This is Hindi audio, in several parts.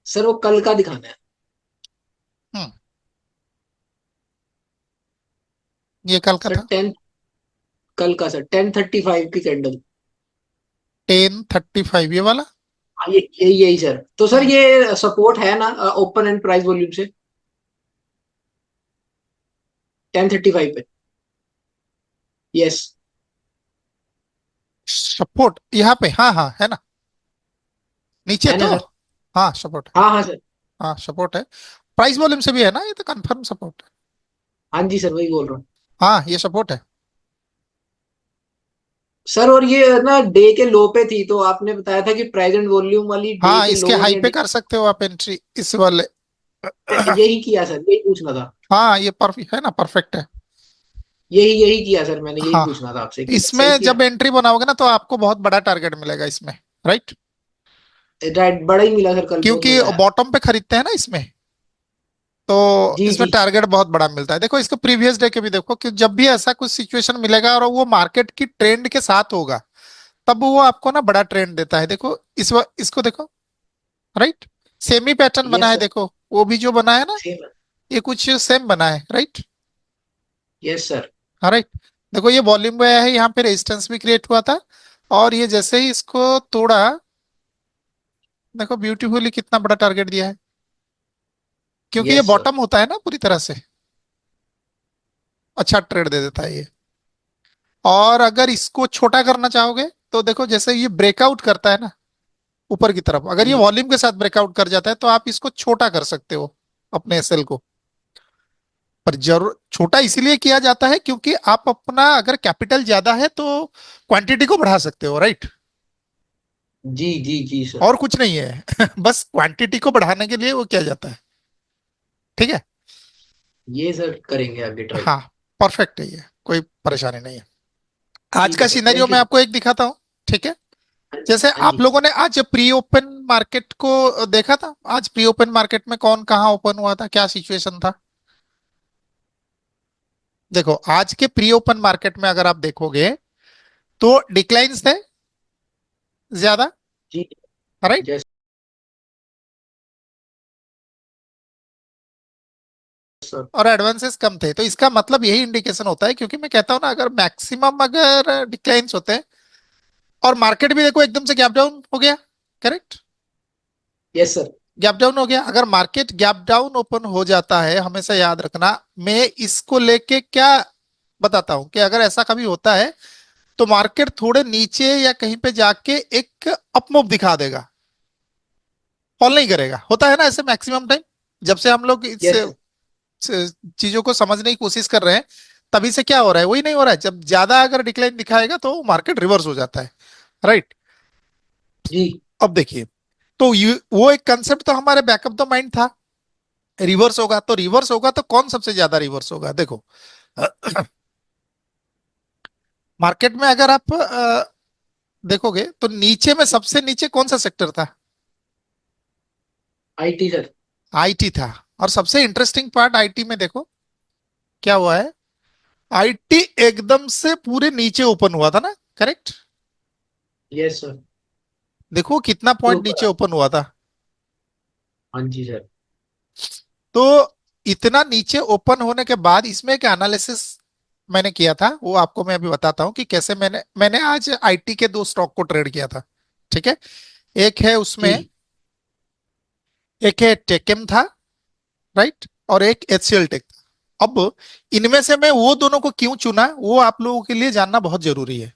सर वो कल का दिखाना है। हम्म। ये कल का सर था। 10, कल का सर 10:35 की कैंडल। 10:35 ये वाला। हाँ ये यही यही सर, तो सर हम्म। ये सपोर्ट है ना ओपन एंड प्राइस वॉल्यूम से 10:35 पे। यस। सपोर्ट यहाँ पे, हाँ हाँ है ना, नीचे है ना तो। सर? हाँ सपोर्ट है। हाँ हाँ सर। हाँ सपोर्ट है। प्राइस वॉल्यूम से भी है ना, ये तो कंफर्म सपोर्ट है। हाँ जी सर, वही बोल रहा हूँ। हाँ ये सपोर्ट है। सर और ये ना डे के लो पे थी, तो आपने बताया था कि प्राइस एंड वॉल्यूम वाली डे हाँ के इसके लो हाई या पे डे। कर सकते हो आप एंट्री इस वाले। यही किया सर, यही पूछना था। हाँ ये परफेक्ट है ना, परफेक्ट है। यही यही किया सर, मैंने यही हाँ पूछना था आपसे कि इसमें सही किया। जब एंट्री बनाओगे ना तो आपको बहुत बड़ा टारगेट मिलेगा इसमें, राइट। राइट, बड़ा ही मिला सर, कल बहुत क्योंकि मजा आया। बॉटम पे खरीदते हैं ना इसमें, तो जी इसमें जी। टारगेट बहुत बड़ा मिलता है। देखो इसको प्रीवियस डे के भी देखो, कि जब भी ऐसा कुछ सिचुएशन मिलेगा और वो मार्केट की ट्रेंड के साथ होगा, तब वो आपको ना बड़ा ट्रेंड देता है। देखो इसको देखो, राइट। सेमी पैटर्न बना यस है सर। देखो, वो भी जो बना है ना, सेम है। ये कुछ सेम बना है, राइट। Yes sir. हाँ राइट। देखो ये वॉल्यूम गया है, यहाँ पे रेजिस्टेंस भी क्रिएट हुआ था, और ये जैसे ही इसको तोड़ा, देखो ब्यूटीफुली कितना बड़ा टारगेट दिया है, क्योंकि ये यस सर। बॉटम होता है ना पूरी तरह से। अच्छा ट्रेड दे देता है ये। और अगर इसको छोटा करना चाहोगे तो देखो, जैसे ये ब्रेकआउट करता है ना ऊपर की तरफ, अगर ये जी। वॉल्यूम के साथ ब्रेकआउट कर जाता है तो आप इसको छोटा कर सकते हो, अपने एसएल को। पर जरूर छोटा इसीलिए किया जाता है क्योंकि आप अपना अगर कैपिटल ज्यादा है तो क्वांटिटी को बढ़ा सकते हो, राइट। जी जी जी सर। और कुछ नहीं है बस क्वांटिटी को बढ़ाने के लिए वो किया जाता है, ठीक है। ये सर करेंगे आगे ट्राई। हाँ परफेक्ट है, ये कोई परेशानी नहीं है। आज ठीक का है सर, सिनेरियो थैंक यू मैं सर। आपको एक दिखाता हूँ, ठीक है। हाँ जैसे हाँ आप जी। लोगों ने आज प्री ओपन मार्केट को देखा था, आज प्री ओपन मार्केट में कौन कहाँ ओपन हुआ था, क्या सिचुएशन था। देखो आज के प्री ओपन मार्केट में अगर आप देखोगे तो डिक्लाइंस थे ज्यादा, जी। राइट। Yes sir. और एडवांसेस कम थे, तो इसका मतलब यही इंडिकेशन होता है, क्योंकि मैं कहता हूं ना, अगर मैक्सिमम अगर डिक्लाइंस होते हैं और मार्केट भी देखो एकदम से गैप डाउन हो गया, correct. Yes sir. Gap down हो गया, अगर मार्केट गैप डाउन ओपन हो जाता है, हमेशा याद रखना, मैं इसको लेके क्या बताता हूं कि अगर ऐसा कभी होता है तो मार्केट थोड़े नीचे या कहीं पे जाके एक अपमूव दिखा देगा, फॉल नहीं करेगा। होता है ना ऐसे मैक्सिमम टाइम, जब से हम लोग इस यस सर। चीजों को समझने की कोशिश कर रहे हैं, तभी से क्या हो रहा है, वही नहीं हो रहा है। जब ज्यादा अगर डिक्लाइन दिखाएगा तो मार्केट रिवर्स हो जाता है, राइट। जी। अब देखिए, तो वो एक कंसेप्ट तो हमारे बैकअप द माइंड था, रिवर्स होगा तो रिवर्स होगा, तो कौन सबसे ज्यादा रिवर्स होगा। देखो मार्केट में अगर आप देखोगे तो नीचे में सबसे नीचे कौन सा सेक्टर था, आईटी सर। आईटी था। और सबसे इंटरेस्टिंग पार्ट आईटी में देखो क्या हुआ है, आईटी एकदम से पूरे नीचे ओपन हुआ था ना, करेक्ट। Yes sir. देखो कितना फिर पॉइंट ऊपर नीचे आ। ओपन हुआ था। हाँ जी सर। तो इतना नीचे ओपन होने के बाद इसमें एक एनालिसिस मैंने किया था, वो आपको मैं अभी बताता हूँ कि कैसे मैंने मैंने आज आईटी के दो स्टॉक को ट्रेड किया था, ठीक है। एक है उसमें, जी। एक है टेकेम था, राइट, और एक एचसीएल टेक था। अब इनमें से मैं वो दोनों को क्यों चुना, वो आप लोगों के लिए जानना बहुत जरूरी है,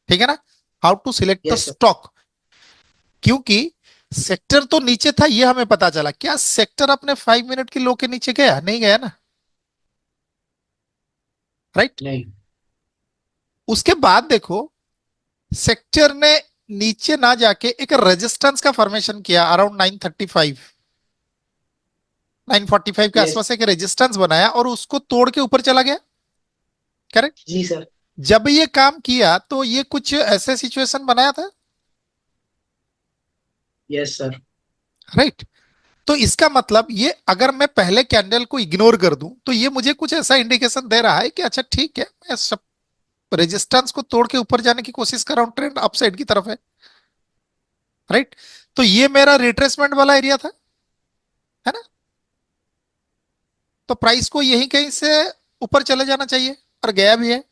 ठीक है ना। How to select the yes sir. Stock, क्योंकि सेक्टर तो नीचे था ये हमें पता चला, क्या सेक्टर अपने 5 मिनट की लो के नीचे गया, नहीं गया ना, राइट। नहीं। उसके बाद देखो सेक्टर ने नीचे ना जाके एक रेजिस्टेंस का फॉर्मेशन किया अराउंड 935, 945 के यस। आसपास एक रेजिस्टेंस बनाया और उसको तोड़ के ऊपर चला गया, करेक्ट। जी सर। जब ये काम किया तो ये कुछ ऐसे सिचुएशन बनाया था, यस सर। राइट। तो इसका मतलब ये, अगर मैं पहले कैंडल को इग्नोर कर दूं तो ये मुझे कुछ ऐसा इंडिकेशन दे रहा है कि अच्छा ठीक है, मैं सब रेजिस्टेंस को तोड़ के ऊपर जाने की कोशिश कर रहा हूं, ट्रेंड अपसाइड की तरफ है, राइट। तो ये मेरा रिट्रेसमेंट वाला एरिया था, है ना? तो प्राइस को यही कहीं से ऊपर चले जाना चाहिए, और गया भी है।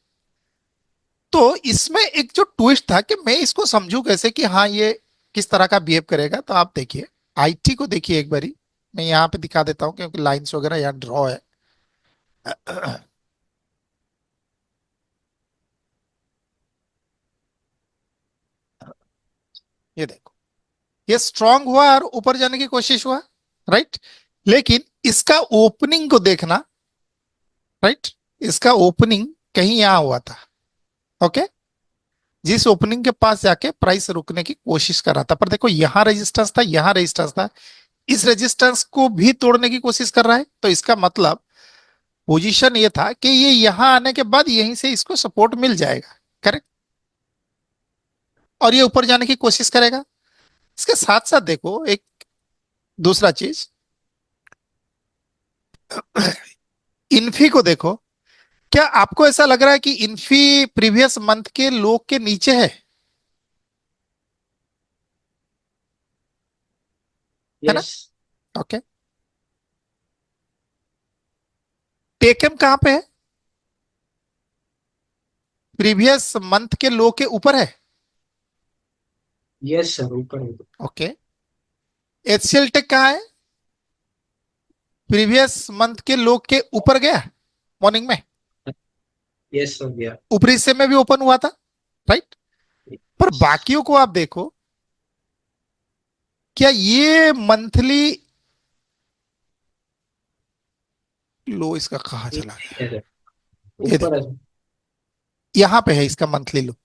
तो इसमें एक जो ट्विस्ट था कि मैं इसको समझू कैसे कि हाँ ये किस तरह का बिहेव करेगा। तो आप देखिए, आईटी को देखिए एक बारी, मैं यहाँ पे दिखा देता हूँ क्योंकि लाइंस वगैरह यहाँ ड्रॉ है। ये देखो, ये स्ट्रांग हुआ और ऊपर जाने की कोशिश हुआ, राइट। लेकिन इसका ओपनिंग को देखना, राइट, इसका ओपनिंग कहीं यहां हुआ था। ओके, जिस ओपनिंग के पास जाके प्राइस रुकने की कोशिश कर रहा था, पर देखो यहां रेजिस्टेंस था, यहां रेजिस्टेंस था, इस रेजिस्टेंस को भी तोड़ने की कोशिश कर रहा है। तो इसका मतलब पोजीशन ये था कि ये यहां आने के बाद यहीं से इसको सपोर्ट मिल जाएगा, करेक्ट, और ये ऊपर जाने की कोशिश करेगा। इसके साथ साथ देखो एक दूसरा चीज, इन्फी को देखो। क्या आपको ऐसा लग रहा है कि इन्फी प्रीवियस मंथ के लो के नीचे है ना? यस। ओके, टेकम कहां पे है? प्रीवियस मंथ के लो के ऊपर है। यस सर, ऊपर है। ओके, एचसीएल टेक कहां है? प्रीवियस मंथ के लो के ऊपर गया मॉर्निंग में, यस सर, गया। ऊपरी हिस्से में भी ओपन हुआ था, राइट। पर बाकियों को आप देखो, क्या ये मंथली लो इसका कहाँ चला गया? यस सर, ये ऊपर है देखो, सर। यहां पे है इसका मंथली लो।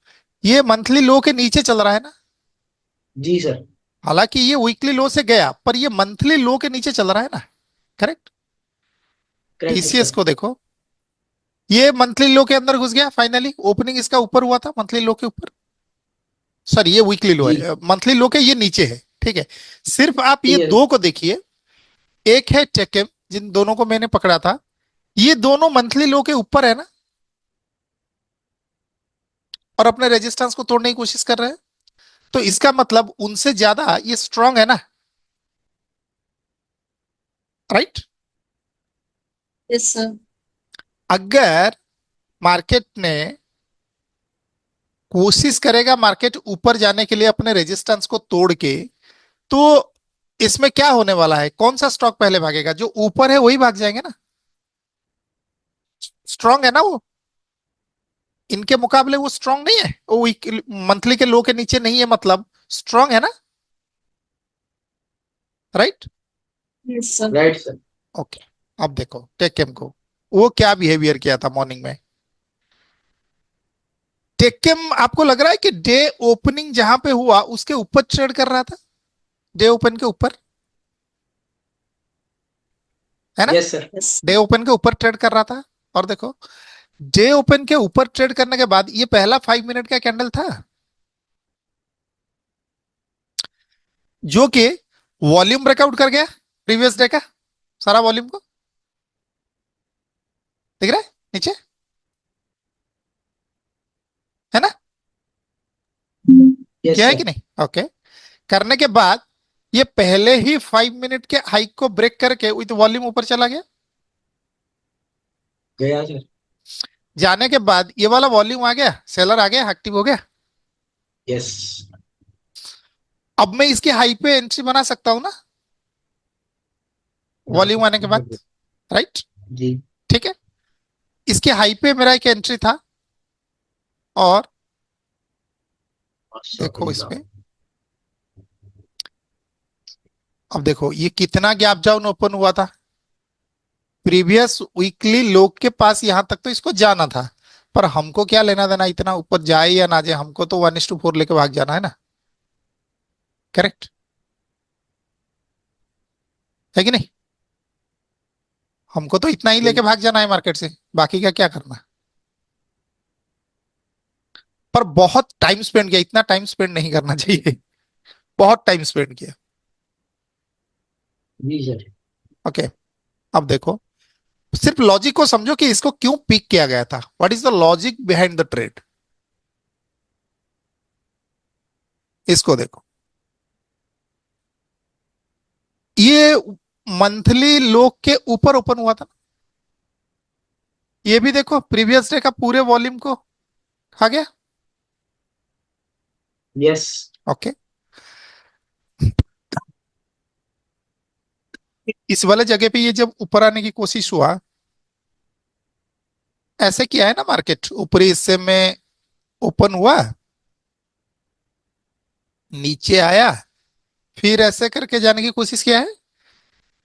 ये मंथली लो के नीचे चल रहा है ना? जी सर। हालांकि ये वीकली लो से गया, पर ये मंथली लो के नीचे चल रहा है ना, करेक्ट। Correct TCS sir. को देखो, ये मंथली लो के अंदर घुस गया, फाइनली ओपनिंग इसका ऊपर हुआ था मंथली लो के ऊपर। सॉरी, ये वीकली लो जी। है, मंथली लो के ये नीचे है, ठीक है। सिर्फ आप ये ठीक है दो को देखिए, एक है टेकम, जिन दोनों को मैंने पकड़ा था, ये दोनों मंथली लो के ऊपर है ना, और अपने रेजिस्टेंस को तोड़ने की कोशिश कर रहे हैं। तो इसका मतलब उनसे ज्यादा ये स्ट्रांग है ना, राइट। Yes sir. अगर मार्केट ने कोशिश करेगा मार्केट ऊपर जाने के लिए अपने रेजिस्टेंस को तोड़ के, तो इसमें क्या होने वाला है? कौन सा स्टॉक पहले भागेगा? जो ऊपर है वही भाग जाएंगे ना, स्ट्रांग है ना वो। इनके मुकाबले वो स्ट्रांग नहीं है, वो मंथली के लो के नीचे नहीं है, मतलब स्ट्रांग है ना, right. Yes sir. Right sir. Okay, अब देखो टेक्केम को, वो क्या बिहेवियर किया था मॉर्निंग में। टेक्केम आपको लग रहा है कि डे ओपनिंग जहां पे हुआ उसके ऊपर ट्रेड कर रहा था, डे ओपन के ऊपर, है ना? Yes sir. Yes. Day open के ऊपर ट्रेड कर रहा था। और देखो, डे ओपन के ऊपर ट्रेड करने के बाद ये पहला 5 मिनट का कैंडल था, जो कि वॉल्यूम ब्रेकआउट कर गया प्रीवियस डे का सारा वॉल्यूम को, दिख रहा है नीचे, है ना? यस किया है सर। कि नहीं? ओके, करने के बाद ये पहले ही 5 मिनट के हाइक को ब्रेक करके विद वॉल्यूम ऊपर चला गया। गया सर। जाने के बाद ये वाला वॉल्यूम आ गया, सेलर आ गया, एक्टिव हो गया। यस। अब मैं इसके हाई पे एंट्री बना सकता हूं ना, वॉल्यूम आने के बाद, राइट। जी। ठीक है, इसके हाई पे मेरा एक एंट्री था, और देखो इसमें, अब देखो ये कितना गैप डाउन ओपन हुआ था, प्रीवियस वीकली लो के पास यहां तक तो इसको जाना था। पर हमको क्या लेना देना, इतना ऊपर जाए या ना जाए, हमको तो 1:4 लेके भाग जाना है ना, करेक्ट है कि नहीं? हमको तो इतना ही लेके भाग जाना है मार्केट से, बाकी का क्या करना है। पर बहुत टाइम स्पेंड किया, इतना टाइम स्पेंड नहीं करना चाहिए, बहुत टाइम स्पेंड किया। जी सर। ओके, अब देखो, सिर्फ लॉजिक को समझो कि इसको क्यों पिक किया गया था, what is the logic behind the trade. इसको देखो, ये मंथली लो के ऊपर ओपन हुआ था। ये भी देखो प्रीवियस डे का पूरे वॉल्यूम को खा गया। यस। ओके, इस वाले जगह पे ये जब ऊपर आने की कोशिश हुआ, ऐसे किया है ना मार्केट, ऊपरी हिस्से में ओपन हुआ, नीचे आया, फिर ऐसे करके जाने की कोशिश किया है,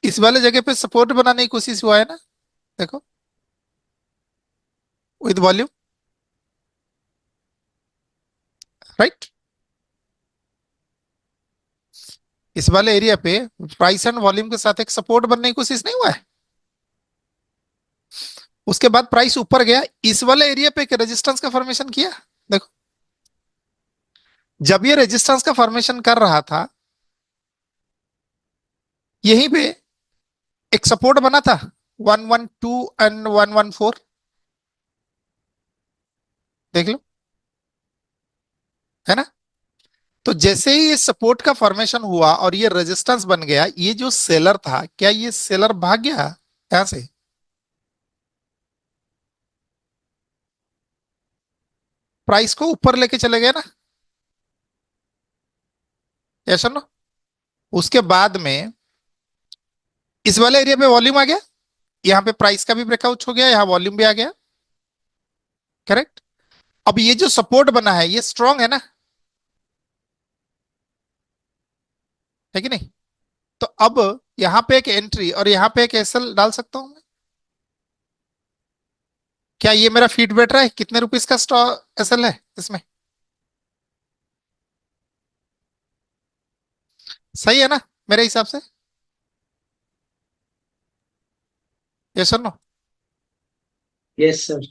इस वाले जगह पे सपोर्ट बनाने की कोशिश हुआ है ना, देखो विद वॉल्यूम, राइट। इस वाले एरिया पे प्राइस एंड वॉल्यूम के साथ एक सपोर्ट बनने की कोशिश नहीं हुआ है। उसके बाद प्राइस ऊपर गया, इस वाले एरिया पे एक रेजिस्टेंस का फॉर्मेशन किया। देखो जब ये रेजिस्टेंस का फॉर्मेशन कर रहा था, यहीं पे एक सपोर्ट बना था 112 एंड 114, देख लो, है ना। तो जैसे ही ये सपोर्ट का फॉर्मेशन हुआ और ये रेजिस्टेंस बन गया, ये जो सेलर था, क्या ये सेलर भाग गया यहां से? प्राइस को ऊपर लेके चले गए ना, यस और नो। उसके बाद में इस वाले एरिया पे वॉल्यूम आ गया, यहाँ पे प्राइस का भी ब्रेकआउट हो गया, यहाँ वॉल्यूम भी आ गया, करेक्ट। अब ये जो सपोर्ट बना है ये स्ट्रांग है ना, है कि नहीं? तो अब यहाँ पे एक एंट्री और यहाँ पे एक एसएल डाल सकता हूं मैं। क्या ये मेरा फीड बैठ रहा है? कितने रुपीस का स्टॉक एसएल है इसमें? सही है ना मेरे हिसाब से, यस और नो? Yes sir.